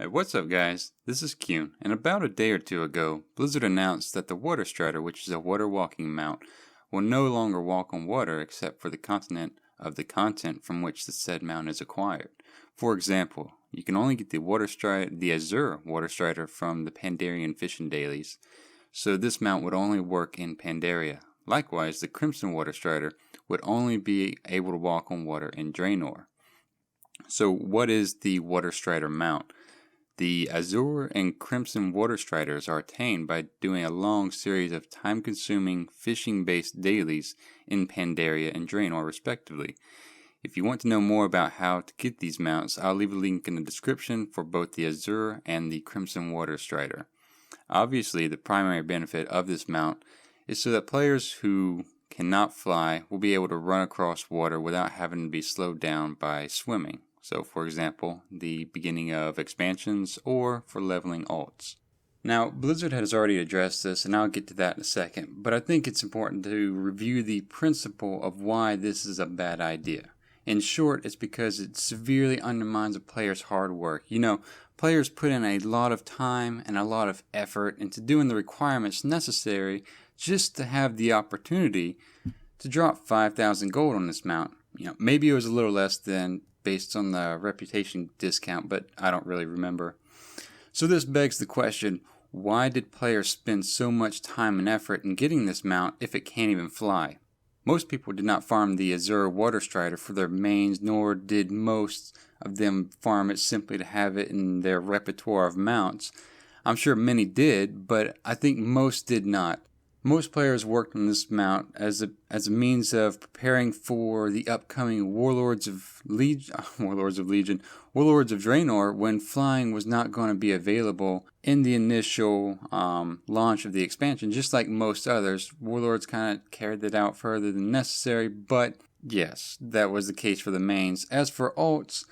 Hey, what's up, guys? This is Q, and about a day or two ago, Blizzard announced that the Water Strider, which is a water walking mount, will no longer walk on water except for the content of the content from which the said mount is acquired. For example, you can only get the Azure Water Strider from the Pandarian fishing dailies, so this mount would only work in Pandaria. Likewise, the Crimson Water Strider would only be able to walk on water in Draenor. So what is the Water Strider mount? The Azure and Crimson Water Striders are attained by doing a long series of time-consuming fishing-based dailies in Pandaria and Draenor respectively. If you want to know more about how to get these mounts, I'll leave a link in the description for both the Azure and the Crimson Water Strider. Obviously, the primary benefit of this mount is so that players who cannot fly will be able to run across water without having to be slowed down by swimming. So, for example, the beginning of expansions or for leveling alts. Now, Blizzard has already addressed this, and I'll get to that in a second, but I think it's important to review the principle of why this is a bad idea. In short, it's because it severely undermines a player's hard work. Players put in a lot of time and a lot of effort into doing the requirements necessary just to have the opportunity to drop 5,000 gold on this mount. Maybe it was a little less than based on the reputation discount, but I don't really remember. So this begs the question, why did players spend so much time and effort in getting this mount if it can't even fly? Most people did not farm the Azure Water Strider for their mains, nor did most of them farm it simply to have it in their repertoire of mounts. I'm sure many did, but I think most did not. Most players worked on this mount as a means of preparing for the upcoming Warlords of Draenor, when flying was not going to be available in the initial launch of the expansion. Just like most others, Warlords kind of carried that out further than necessary, but yes, that was the case for the mains. As for alts,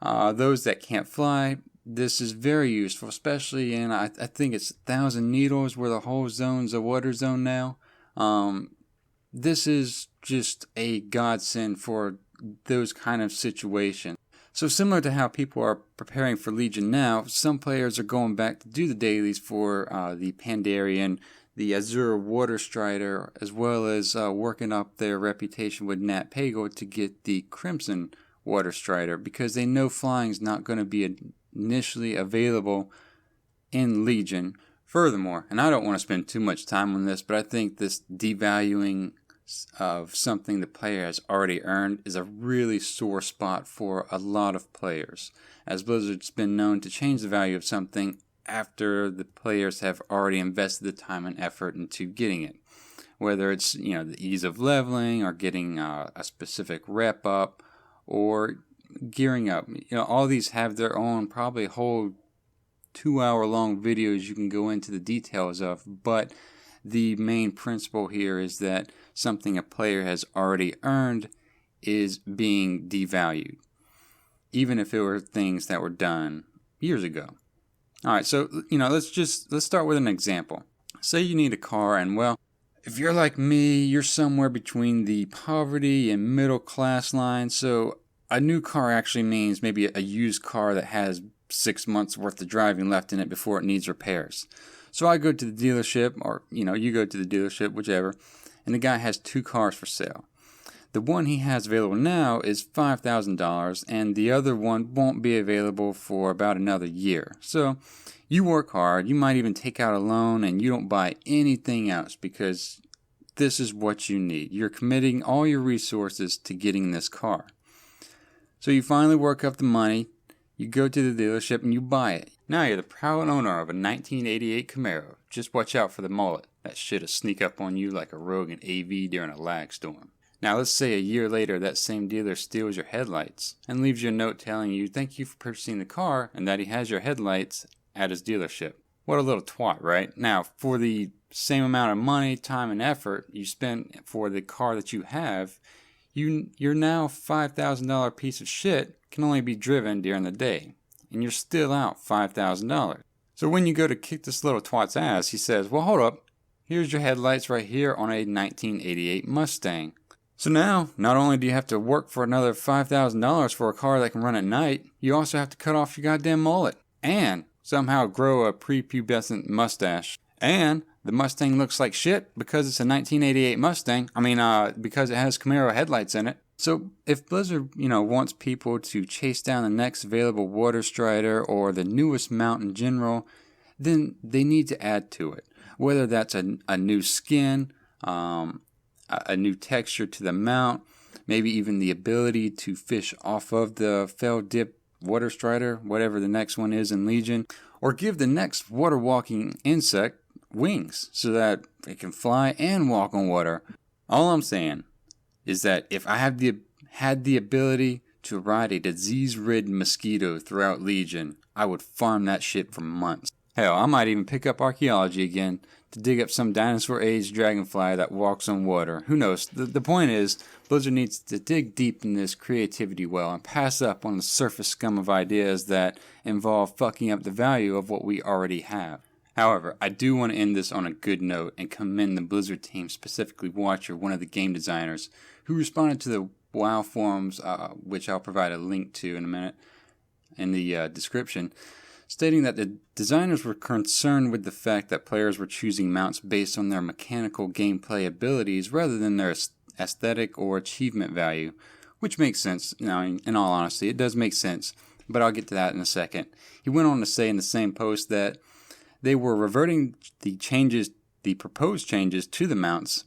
those that can't fly, this is very useful, especially in, I think it's 1,000 Needles, where the whole zone's a water zone now. This is just a godsend for those kind of situations. So similar to how people are preparing for Legion now, some players are going back to do the dailies for the Pandarian, the Azure Water Strider, as well as working up their reputation with Nat Pago to get the Crimson Water Strider, because they know flying is not going to be initially available in Legion. Furthermore, and I don't want to spend too much time on this, but I think this devaluing of something the player has already earned is a really sore spot for a lot of players, as Blizzard's been known to change the value of something after the players have already invested the time and effort into getting it. Whether it's the ease of leveling, or getting a specific rep up, or gearing up. All these have their own probably whole 2-hour long videos you can go into the details of, but the main principle here is that something a player has already earned is being devalued, even if it were things that were done years ago. Alright, so let's start with an example. Say you need a car, and well, if you're like me, you're somewhere between the poverty and middle class line, so a new car actually means maybe a used car that has 6 months worth of driving left in it before it needs repairs. So I go to the dealership, or you go to the dealership, whichever, and the guy has 2 cars for sale. The one he has available now is $5,000, and the other one won't be available for about another year. So you work hard, you might even take out a loan, and you don't buy anything else because this is what you need. You're committing all your resources to getting this car. So you finally work up the money, you go to the dealership and you buy it. Now you're the proud owner of a 1988 Camaro. Just watch out for the mullet. That shit'll sneak up on you like a rogue in AV during a lag storm. Now let's say a year later that same dealer steals your headlights and leaves you a note telling you thank you for purchasing the car and that he has your headlights at his dealership. What a little twat, right? Now, for the same amount of money, time, and effort you spent for the car that you have, your now $5,000 piece of shit can only be driven during the day, and you're still out $5,000. So when you go to kick this little twat's ass, he says, well, hold up, here's your headlights right here on a 1988 Mustang. So now, not only do you have to work for another $5,000 for a car that can run at night, you also have to cut off your goddamn mullet. and somehow grow a prepubescent mustache. And the Mustang looks like shit because it's a 1988 Mustang. Because it has Camaro headlights in it. So if Blizzard, wants people to chase down the next available Water Strider or the newest mount in general, then they need to add to it. Whether that's a new skin, a new texture to the mount, maybe even the ability to fish off of the Fell Dip Water Strider, whatever the next one is in Legion, or give the next water walking insect wings so that it can fly and walk on water. All I'm saying is that if I had the ability to ride a disease-ridden mosquito throughout Legion, I would farm that shit for months. Hell, I might even pick up archaeology again to dig up some dinosaur-age dragonfly that walks on water. Who knows? The point is, Blizzard needs to dig deep in this creativity well and pass up on the surface scum of ideas that involve fucking up the value of what we already have. However, I do want to end this on a good note and commend the Blizzard team, specifically Watcher, one of the game designers, who responded to the WoW forums, which I'll provide a link to in a minute in the description, stating that the designers were concerned with the fact that players were choosing mounts based on their mechanical gameplay abilities rather than their aesthetic or achievement value, which makes sense. Now, in all honesty, it does make sense, but I'll get to that in a second. He went on to say in the same post that they were reverting the proposed changes to the mounts,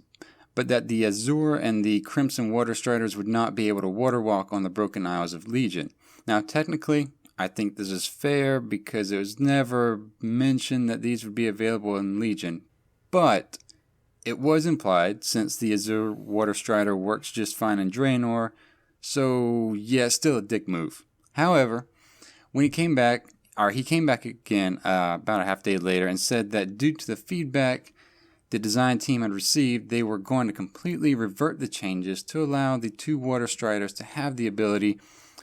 but that the Azure and the Crimson Water Striders would not be able to water walk on the Broken Isles of Legion. Now, technically, I think this is fair because it was never mentioned that these would be available in Legion, but it was implied since the Azure Water Strider works just fine in Draenor, so yeah, still a dick move. However, when he came back again about a half day later and said that due to the feedback the design team had received, they were going to completely revert the changes to allow the two Water Striders to have the ability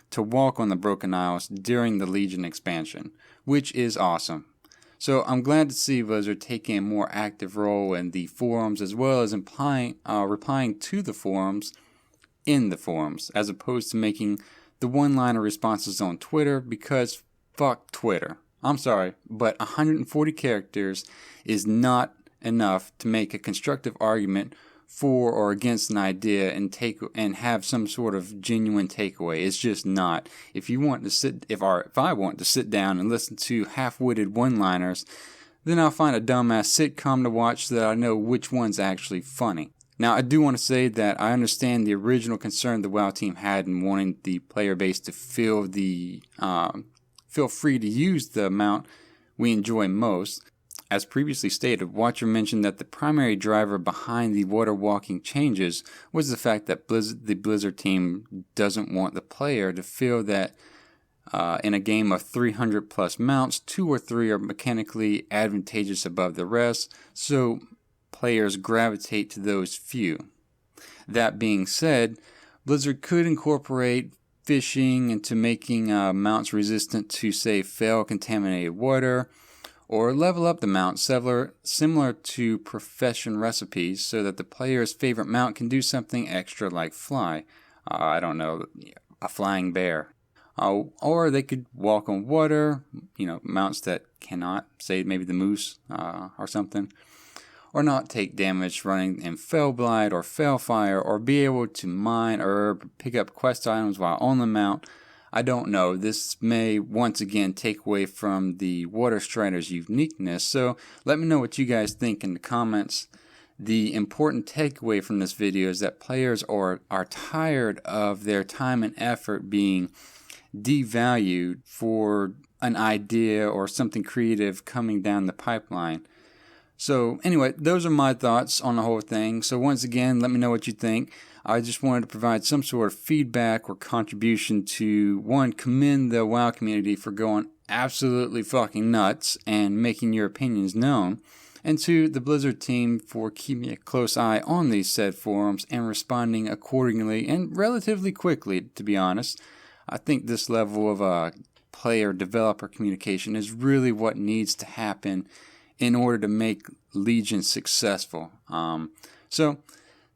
to walk on the Broken Isles during the Legion expansion, which is awesome. So I'm glad to see Blizzard taking a more active role in the forums as well as replying to the forums in the forums, as opposed to making the one-liner responses on Twitter, because fuck Twitter. I'm sorry, but 140 characters is not enough to make a constructive argument for or against an idea and have some sort of genuine takeaway. It's just not. If I want to sit down and listen to half-witted one-liners, then I'll find a dumbass sitcom to watch so that I know which one's actually funny. Now, I do want to say that I understand the original concern the WoW team had in wanting the player base to feel free to use the mount we enjoy most. As previously stated, Watcher mentioned that the primary driver behind the water walking changes was the fact that the Blizzard team doesn't want the player to feel that in a game of 300 plus mounts, 2 or 3 are mechanically advantageous above the rest, so players gravitate to those few. That being said, Blizzard could incorporate fishing into making mounts resistant to, say, fail-contaminated water, or level up the mount similar to profession recipes so that the player's favorite mount can do something extra like fly. I don't know, a flying bear. Or they could walk on water, mounts that cannot, say maybe the moose or something. Or not take damage running in Fellblight or Fellfire, or be able to mine or pick up quest items while on the mount. I don't know. This may once again take away from the Water Strider's uniqueness, so let me know what you guys think in the comments. The important takeaway from this video is that players are tired of their time and effort being devalued for an idea or something creative coming down the pipeline. So anyway, those are my thoughts on the whole thing. So once again, let me know what you think. I just wanted to provide some sort of feedback or contribution to, one, commend the WoW community for going absolutely fucking nuts and making your opinions known, and two, the Blizzard team for keeping a close eye on these said forums and responding accordingly and relatively quickly, to be honest. I think this level of player-developer communication is really what needs to happen in order to make Legion successful. So,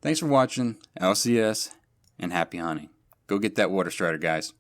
thanks for watching, LCS, and happy hunting. Go get that Water Strider, guys.